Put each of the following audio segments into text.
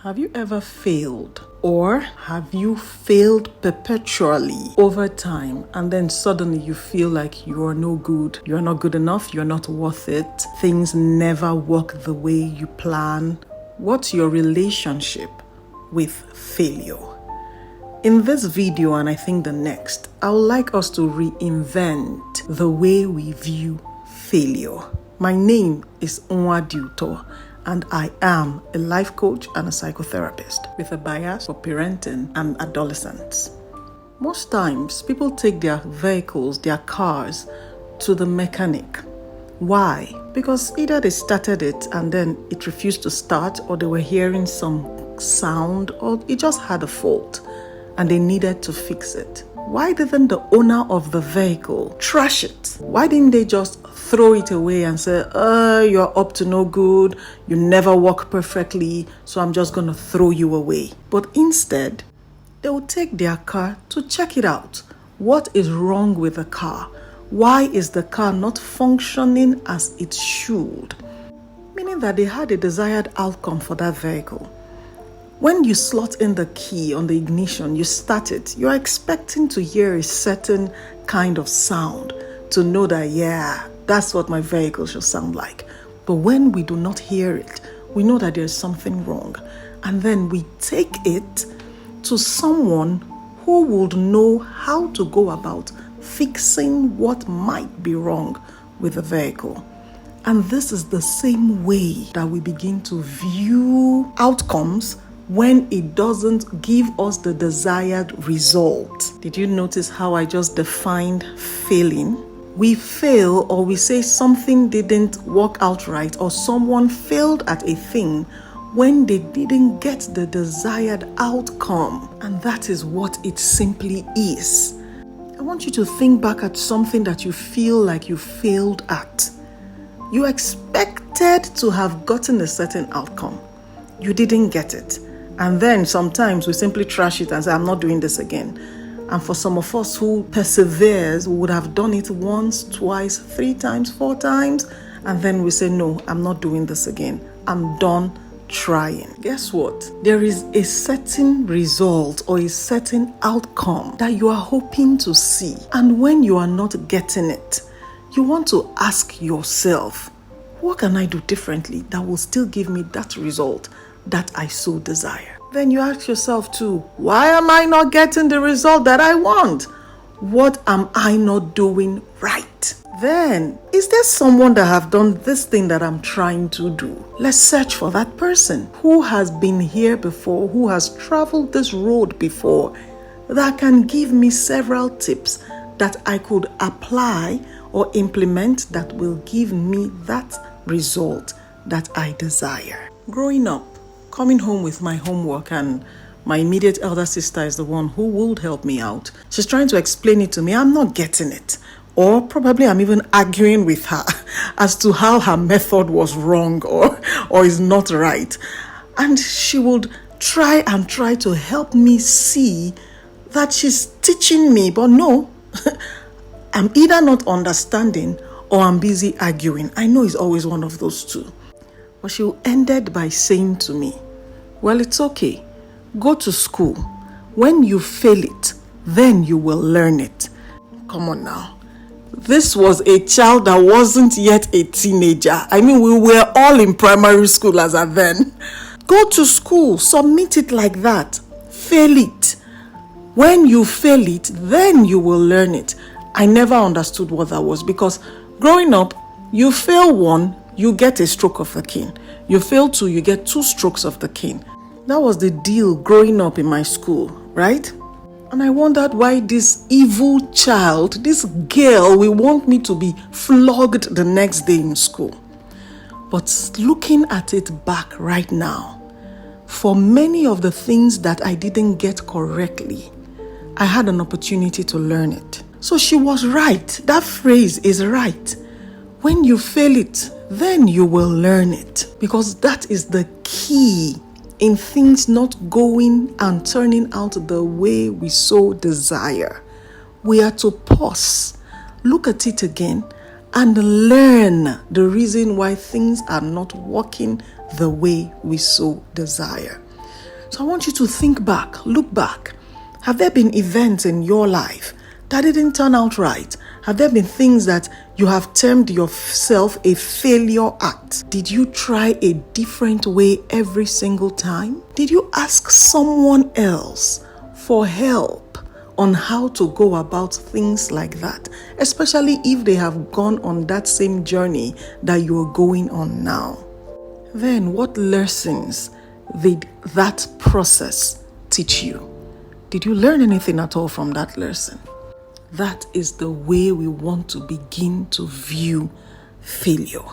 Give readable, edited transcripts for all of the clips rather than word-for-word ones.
Have you ever failed? Or have you failed perpetually over time and then suddenly you feel like you are no good, you're not good enough, you're not worth it, things never work the way you plan? What's your relationship with failure? In this video, and I think the next, I would like us to reinvent the way we view failure. My name is Nwadiuto, and I am a life coach and a psychotherapist with a bias for parenting and adolescents. Most times, people take their vehicles, their cars, to the mechanic. Why? Because either they started it and then it refused to start, or they were hearing some sound, or it just had a fault and they needed to fix it. Why didn't the owner of the vehicle trash it? Why didn't they just throw it away and say, you're up to no good, you never work perfectly, so I'm just going to throw you away? But instead, they will take their car to check it out. What is wrong with the car? Why is the car not functioning as it should? Meaning that they had a desired outcome for that vehicle. When you slot in the key on the ignition, you start it, you're expecting to hear a certain kind of sound to know that, yeah, that's what my vehicle should sound like. But when we do not hear it, we know that there's something wrong. And then we take it to someone who would know how to go about fixing what might be wrong with the vehicle. And this is the same way that we begin to view outcomes when it doesn't give us the desired result. Did you notice how I just defined failing? We fail, or we say something didn't work out right, or someone failed at a thing when they didn't get the desired outcome. And that is what it simply is. I want you to think back at something that you feel like you failed at. You expected to have gotten a certain outcome. You didn't get it. And then sometimes we simply trash it and say, I'm not doing this again. And for some of us who perseveres, we would have done it once, twice, 3 times, 4 times. And then we say, no, I'm not doing this again. I'm done trying. Guess what? There is a certain result or a certain outcome that you are hoping to see. And when you are not getting it, you want to ask yourself, what can I do differently that will still give me that result that I so desire? Then you ask yourself too, why am I not getting the result that I want? What am I not doing right? Then, is there someone that have done this thing that I'm trying to do? Let's search for that person who has been here before, who has traveled this road before, that can give me several tips that I could apply or implement that will give me that result that I desire. Growing up, coming home with my homework, and my immediate elder sister is the one who would help me out. She's trying to explain it to me. I'm not getting it. Or probably I'm even arguing with her as to how her method was wrong or is not right. And she would try to help me see that she's teaching me, but no, I'm either not understanding or I'm busy arguing. I know it's always one of those two. But she ended by saying to me, well, it's okay. Go to school. When you fail it, then you will learn it. Come on now. This was a child that wasn't yet a teenager. I mean, we were all in primary school as at then. Go to school. Submit it like that. Fail it. When you fail it, then you will learn it. I never understood what that was, because growing up, you fail one, you get a stroke of the cane. You fail 2, you get 2 strokes of the cane. That was the deal growing up in my school, right? And I wondered why this evil child, this girl, will want me to be flogged the next day in school. But looking at it back right now, for many of the things that I didn't get correctly, I had an opportunity to learn it. So she was right. That phrase is right. When you fail it, then you will learn it. Because that is the key in things not going and turning out the way we so desire. We are to pause, look at it again, and learn the reason why things are not working the way we so desire. So I want you to think back, look back. Have there been events in your life that didn't turn out right? Have there been things that you have termed yourself a failure at? Did you try a different way every single time? Did you ask someone else for help on how to go about things like that? Especially if they have gone on that same journey that you're going on now. Then what lessons did that process teach you? Did you learn anything at all from that lesson? That is the way we want to begin to view failure.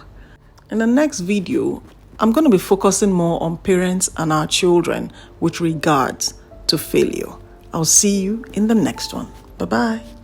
In the next video, I'm going to be focusing more on parents and our children with regards to failure. I'll see you in the next one. Bye-bye.